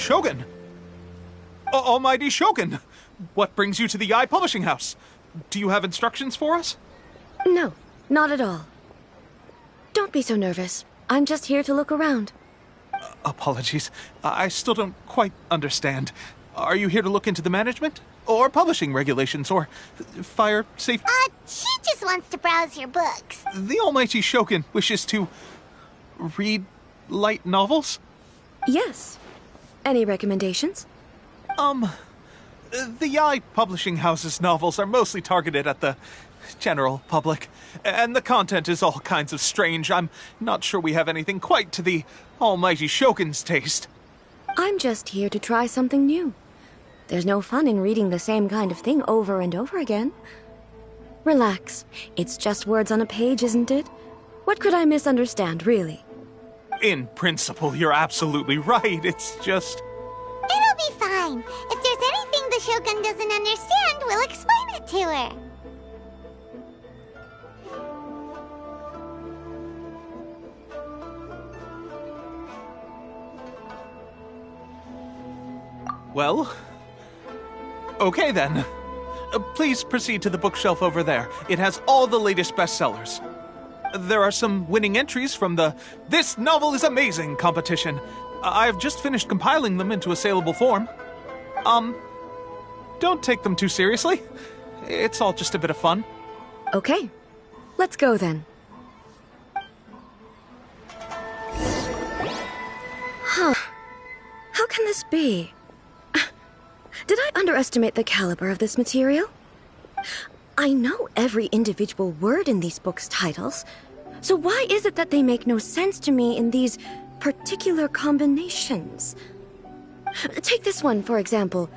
Shogun! Almighty Shogun! What brings you to the Yae Publishing House? Do you have instructions for us? No, not at all. Don't be so nervous. I'm just here to look around. Apologies. I still don't quite understand. Are you here to look into the management? Or publishing regulations? Or fire safety? She just wants to browse your books. The Almighty Shogun wishes to read light novels? Yes. Any recommendations? The Yae Publishing House's novels are mostly targeted at the general public, and the content is all kinds of strange. I'm not sure we have anything quite to the Almighty Shogun's taste. I'm just here to try something new. There's no fun in reading the same kind of thing over and over again. Relax. It's just words on a page, isn't it? What could I misunderstand, really? In principle, you're absolutely right. It's just... It'll be fine. If there's anything the Shogun doesn't understand, we'll explain it to her. Well... okay then. Please proceed to the bookshelf over there. It has all the latest bestsellers. There are some winning entries from the This Novel is Amazing competition. I've just finished compiling them into a saleable form. Don't take them too seriously. It's all just a bit of fun. Okay. Let's go then. Huh. How can this be? Did I underestimate the caliber of this material? I know every individual word in these books' titles, so why is it that they make no sense to me in these particular combinations? Take this one, for example.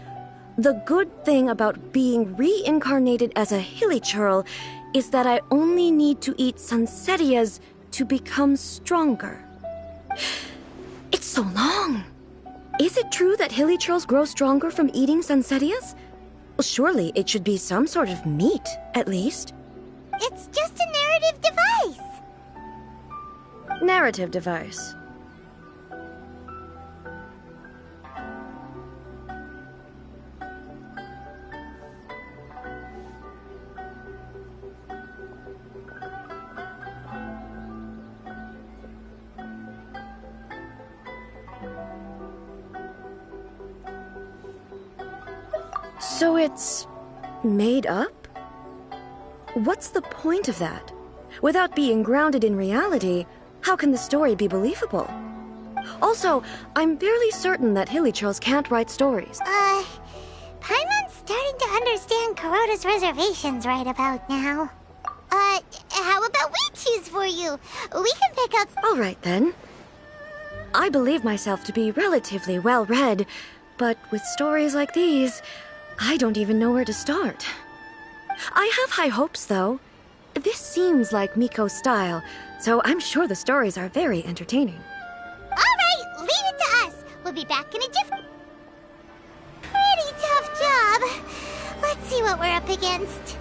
The good thing about being reincarnated as a hilly churl is that I only need to eat sunsettias to become stronger. It's so long. Is it true that hilly churls grow stronger from eating sunsettias? Well, surely it should be some sort of meat, at least. It's just a narrative device. Narrative device. So it's made up? What's the point of that? Without being grounded in reality, how can the story be believable? Also, I'm fairly certain that hilly churls can't write stories. Paimon's starting to understand Kuroda's reservations right about now. How about we choose for you? We can pick out... All right, then. I believe myself to be relatively well-read, but with stories like these, I don't even know where to start. I have high hopes, though. This seems like Miko's style, so I'm sure the stories are very entertaining. All right, leave it to us. We'll be back in a jiff. Pretty tough job. Let's see what we're up against.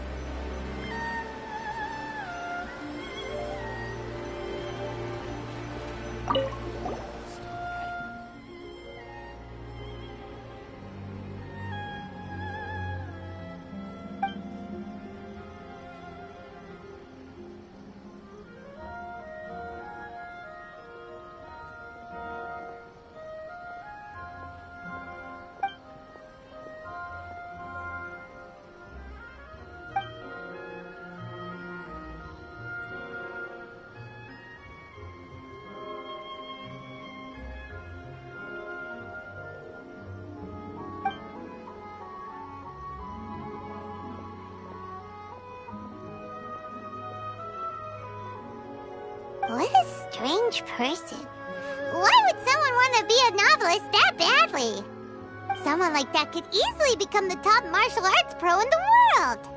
What a strange person. Why would someone want to be a novelist that badly? Someone like that could easily become the top martial arts pro in the world.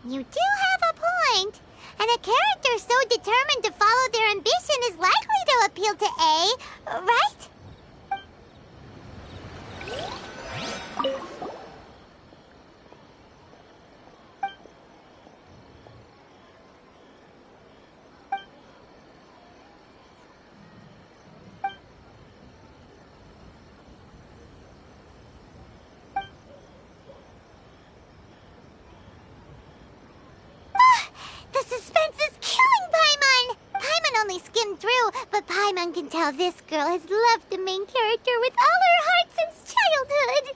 You do have a point. And a character so determined to follow their ambition is likely to appeal to A, right? anyone can tell this girl has loved the main character with all her heart since childhood.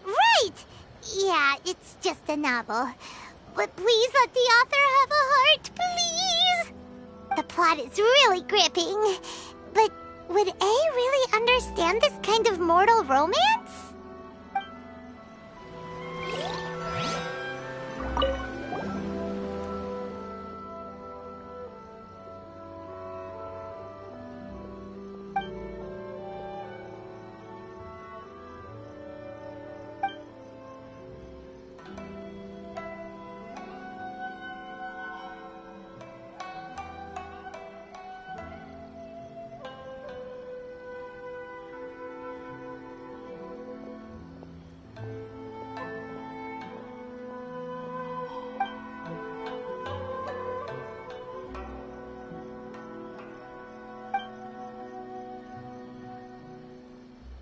Right! Yeah, it's just a novel. But please let the author have a heart, please! The plot is really gripping. But would A really understand this kind of mortal romance?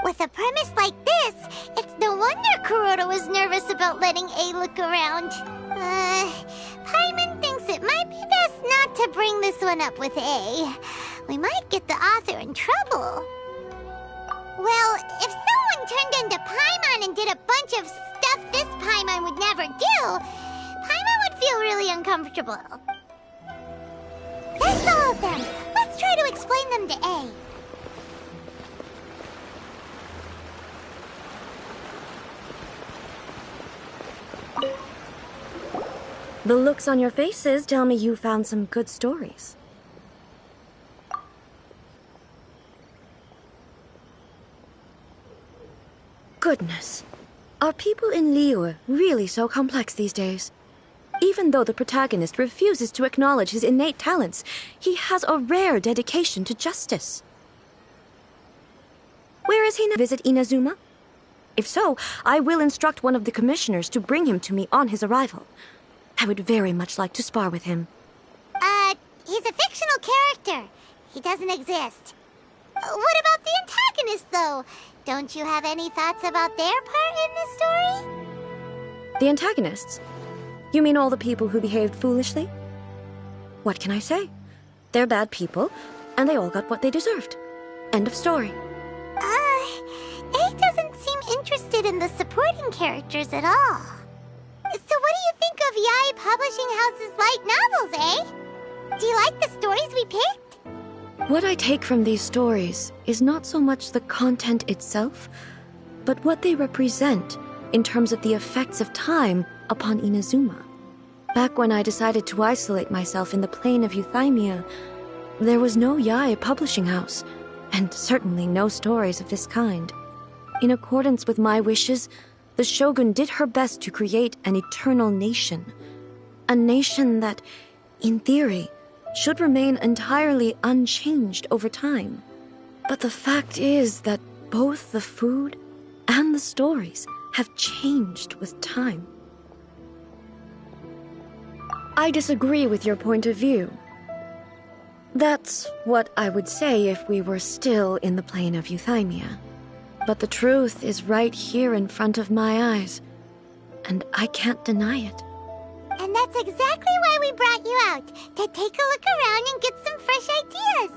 With a premise like this, it's no wonder Kuroda was nervous about letting A look around. Paimon thinks it might be best not to bring this one up with A. We might get the author in trouble. Well, if someone turned into Paimon and did a bunch of stuff this Paimon would never do, Paimon would feel really uncomfortable. That's all of them. Let's try to explain them to A. The looks on your faces tell me you found some good stories. Goodness. Are people in Liyue really so complex these days? Even though the protagonist refuses to acknowledge his innate talents, he has a rare dedication to justice. Where is he now? Visit Inazuma? If so, I will instruct one of the commissioners to bring him to me on his arrival. I would very much like to spar with him. He's a fictional character. He doesn't exist. What about the antagonist, though? Don't you have any thoughts about their part in the story? The antagonists? You mean all the people who behaved foolishly? What can I say? They're bad people, and they all got what they deserved. End of story. A doesn't seem interested in the supporting characters at all. So what do you think of Yae Publishing House's light novels, eh? Do you like the stories we picked? What I take from these stories is not so much the content itself, but what they represent in terms of the effects of time upon Inazuma. Back when I decided to isolate myself in the plane of Euthymia, there was no Yae Publishing House, and certainly no stories of this kind. In accordance with my wishes, the Shogun did her best to create an eternal nation. A nation that, in theory, should remain entirely unchanged over time. But the fact is that both the food and the stories have changed with time. I disagree with your point of view. That's what I would say if we were still in the plane of Euthymia. But the truth is right here in front of my eyes, and I can't deny it. And that's exactly why we brought you out, to take a look around and get some fresh ideas.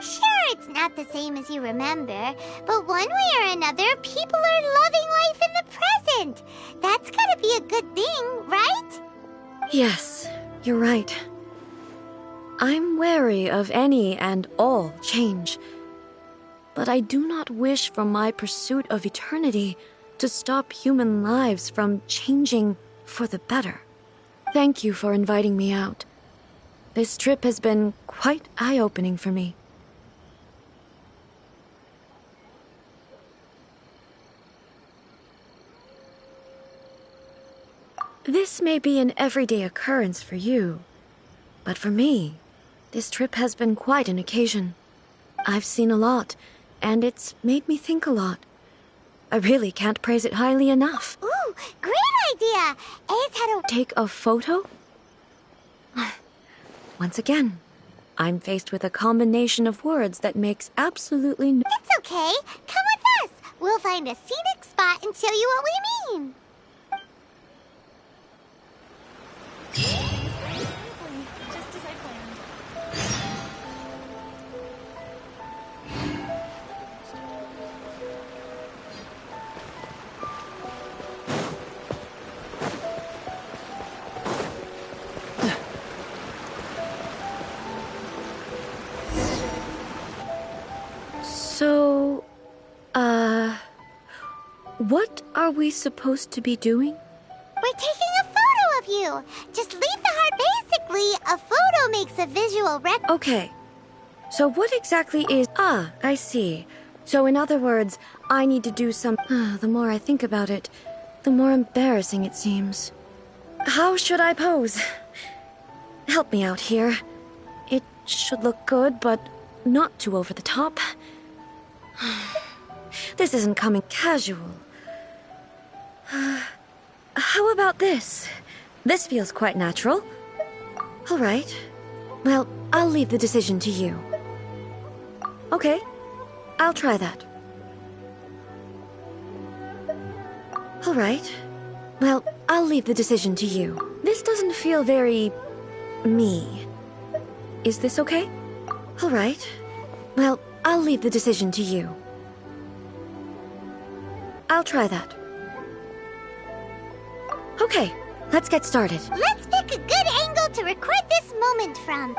Sure, it's not the same as you remember, but one way or another, people are loving life in the present. That's gotta be a good thing, right? Yes, you're right. I'm wary of any and all change. But I do not wish for my pursuit of eternity to stop human lives from changing for the better. Thank you for inviting me out. This trip has been quite eye-opening for me. This may be an everyday occurrence for you, but for me, this trip has been quite an occasion. I've seen a lot, and it's made me think a lot. I really can't praise it highly enough. Ooh, great idea! Ace had a... Take a photo? Once again, I'm faced with a combination of words that makes absolutely no... It's okay. Come with us. We'll find a scenic spot and show you what we mean. Just as I planned. What are we supposed to be doing? We're taking a photo of you. Just leave the heart. Basically, a photo makes a visual record. Okay. So what exactly is... Ah, I see. So in other words, I need to do some... The more I think about it, the more embarrassing it seems. How should I pose? Help me out here. It should look good, but not too over the top. This isn't coming casual. How about this? This feels quite natural. All right. Well, I'll leave the decision to you. Okay, I'll try that. All right. Well, I'll leave the decision to you. This doesn't feel very... me. Is this okay? All right. Well, I'll leave the decision to you. I'll try that. Okay, let's get started. Let's pick a good angle to record this moment from.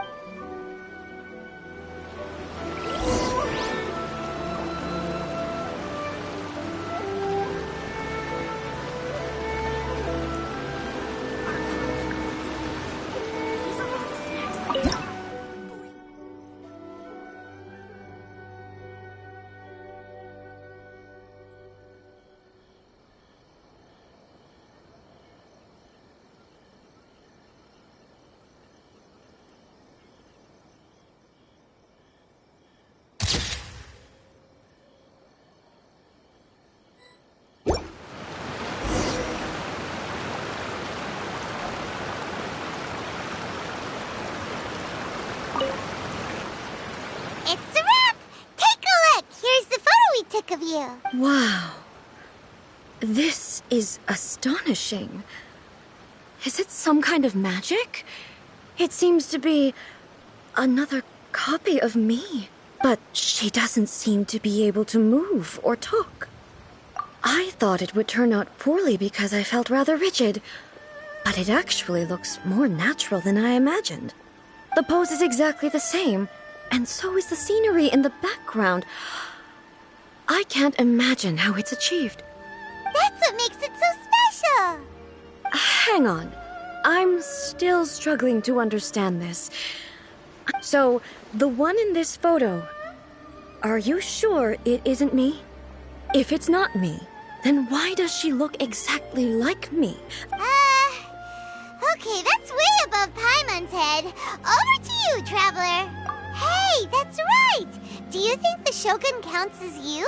It's a wrap! Take a look! Here's the photo we took of you. Wow. This is astonishing. Is it some kind of magic? It seems to be another copy of me. But she doesn't seem to be able to move or talk. I thought it would turn out poorly because I felt rather rigid. But it actually looks more natural than I imagined. The pose is exactly the same, and so is the scenery in the background. I can't imagine how it's achieved. That's what makes it so special! Hang on. I'm still struggling to understand this. So, the one in this photo, are you sure it isn't me? If it's not me, then why does she look exactly like me? Okay, that's way above Paimon's head. Over to you, Traveler. Hey, that's right! Do you think the Shogun counts as you?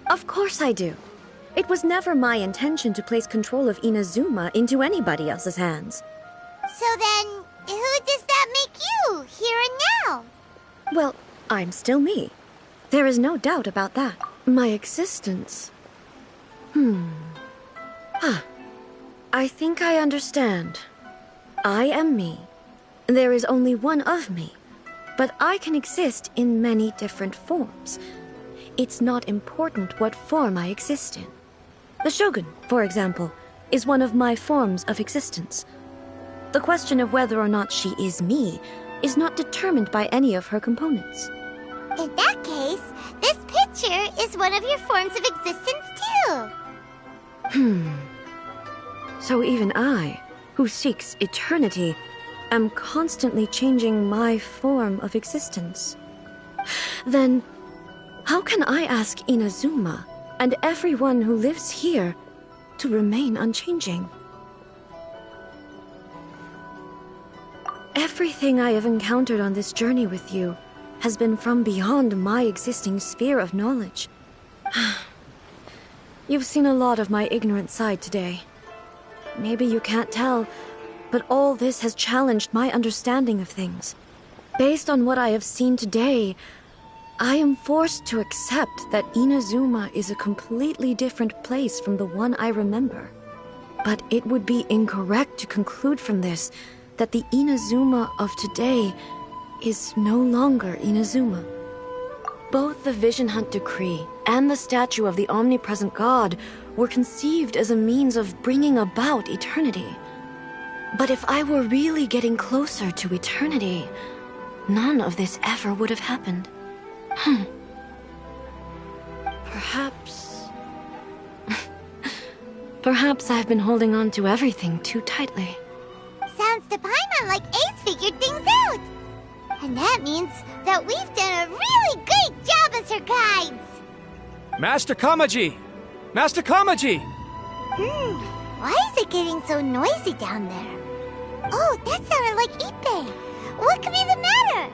Of course I do. It was never my intention to place control of Inazuma into anybody else's hands. So then, who does that make you, here and now? Well, I'm still me. There is no doubt about that. My existence... I think I understand. I am me. There is only one of me. But I can exist in many different forms. It's not important what form I exist in. The Shogun, for example, is one of my forms of existence. The question of whether or not she is me is not determined by any of her components. In that case, this picture is one of your forms of existence too. So even I, who seeks eternity, am constantly changing my form of existence. Then, how can I ask Inazuma and everyone who lives here to remain unchanging? Everything I have encountered on this journey with you has been from beyond my existing sphere of knowledge. You've seen a lot of my ignorant side today. Maybe you can't tell, but all this has challenged my understanding of things. Based on what I have seen today, I am forced to accept that Inazuma is a completely different place from the one I remember. But it would be incorrect to conclude from this that the Inazuma of today is no longer Inazuma. Both the Vision Hunt Decree and the statue of the omnipresent God were conceived as a means of bringing about eternity. But if I were really getting closer to eternity, none of this ever would have happened. Perhaps... Perhaps I've been holding on to everything too tightly. Sounds to Paimon like Ace figured things out. And that means that we've done a really great job as her guides. Master Kamaji! Master Kamaji! Why is it getting so noisy down there? Oh, that sounded like Ippei. What could be the matter?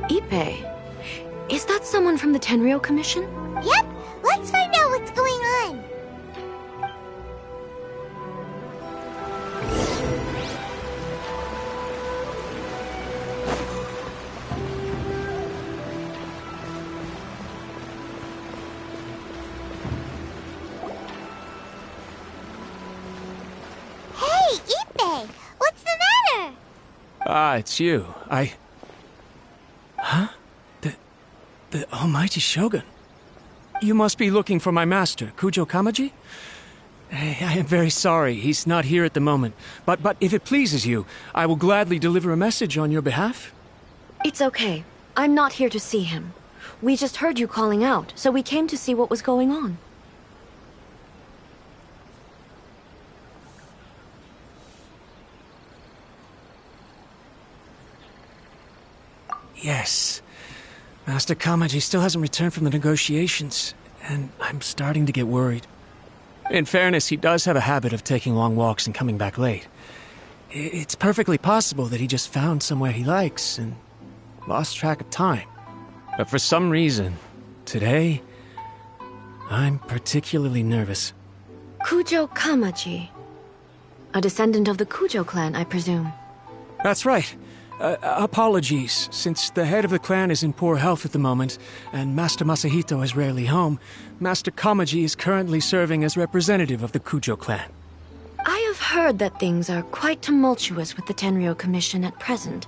Ippei? Is that someone from the Tenryou Commission? Yep, let's find out what's going on. Hey, Ippei, what's the matter? Ah, it's you. Huh? The almighty Shogun. You must be looking for my master, Kujo Kamaji? I am very sorry, he's not here at the moment. But if it pleases you, I will gladly deliver a message on your behalf. It's okay. I'm not here to see him. We just heard you calling out, so we came to see what was going on. Yes. Master Kamaji still hasn't returned from the negotiations, and I'm starting to get worried. In fairness, he does have a habit of taking long walks and coming back late. It's perfectly possible that he just found somewhere he likes and lost track of time. But for some reason, today, I'm particularly nervous. Kujo Kamaji. A descendant of the Kujo clan, I presume. That's right. Apologies, since the head of the clan is in poor health at the moment, and Master Masahito is rarely home, Master Kamaji is currently serving as representative of the Kujo clan. I have heard that things are quite tumultuous with the Tenryou Commission at present.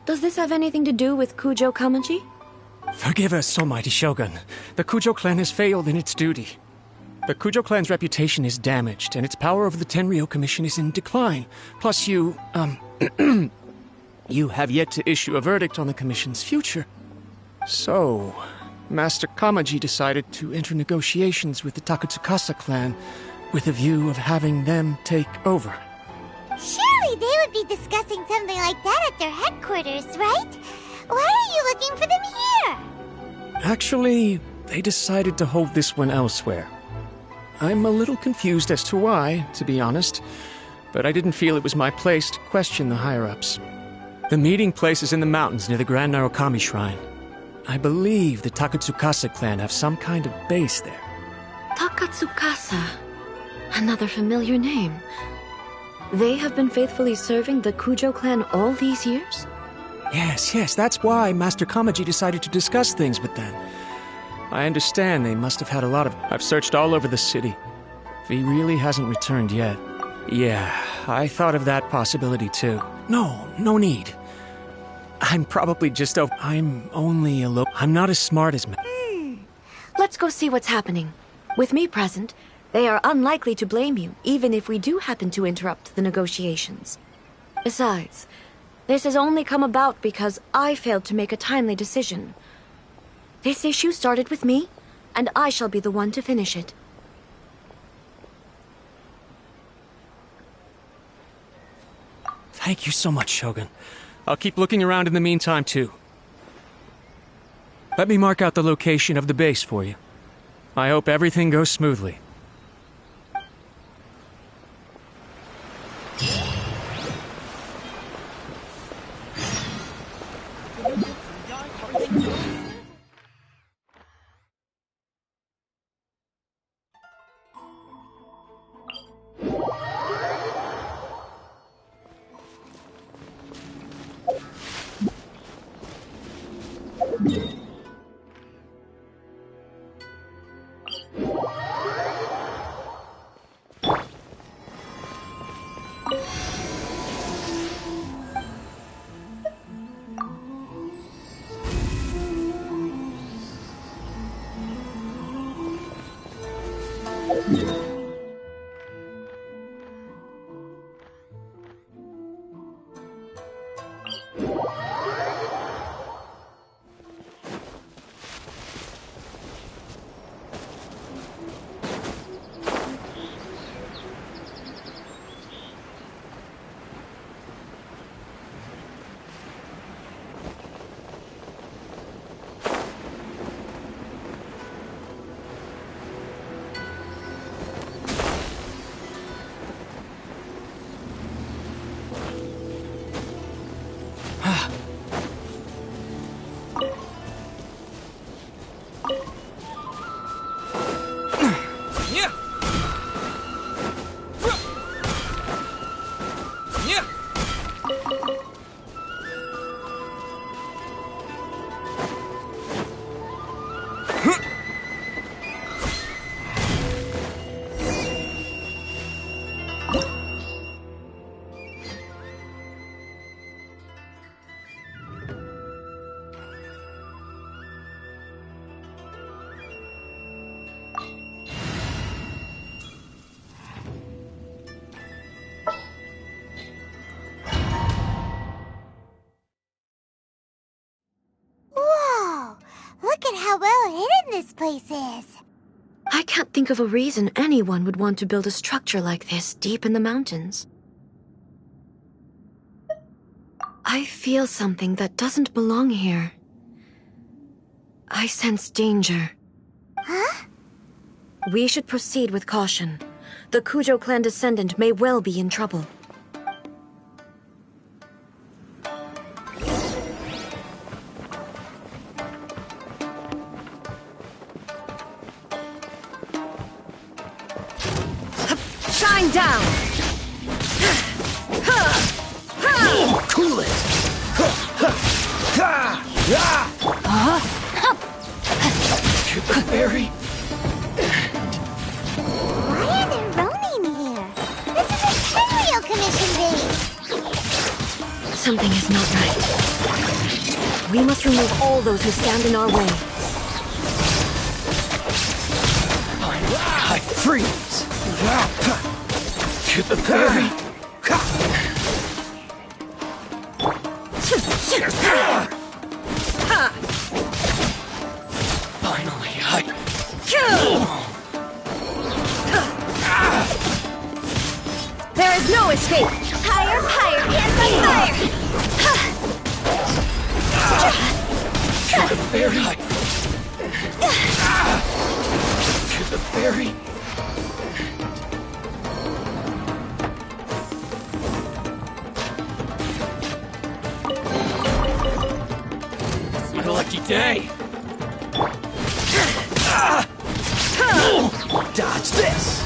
Does this have anything to do with Kujo Kamaji? Forgive us, almighty Shogun. The Kujo clan has failed in its duty. The Kujo clan's reputation is damaged, and its power over the Tenryou Commission is in decline. Plus you, you have yet to issue a verdict on the Commission's future. So, Master Kamaji decided to enter negotiations with the Takatsukasa clan with a view of having them take over. Surely they would be discussing something like that at their headquarters, right? Why are you looking for them here? Actually, they decided to hold this one elsewhere. I'm a little confused as to why, to be honest, but I didn't feel it was my place to question the higher-ups. The meeting place is in the mountains near the Grand Narukami Shrine. I believe the Takatsukasa clan have some kind of base there. Takatsukasa. Another familiar name. They have been faithfully serving the Kujo clan all these years? Yes, that's why Master Kamaji decided to discuss things with them. I understand they must have had a lot of... I've searched all over the city. If he really hasn't returned yet. Yeah, I thought of that possibility too. No need. I'm probably just I'm only a little... I'm not as smart as... Let's go see what's happening. With me present, they are unlikely to blame you, even if we do happen to interrupt the negotiations. Besides, this has only come about because I failed to make a timely decision. This issue started with me, and I shall be the one to finish it. Thank you so much, Shogun. I'll keep looking around in the meantime, too. Let me mark out the location of the base for you. I hope everything goes smoothly. this place is. I can't think of a reason anyone would want to build a structure like this deep in the mountains. I feel something that doesn't belong here. I sense danger. Huh? We should proceed with caution. The Kujo clan descendant may well be in trouble. Shine down! Cool it! Get the berry! Why are there Ronin here? This is a Tenryo Commission base! Something is not right. We must remove all those who stand in our way. I freeze! Get the berry! Finally, There is no escape! Higher, higher, hands on fire! Get the berry! Get the berry! It's my lucky day! Dodge this!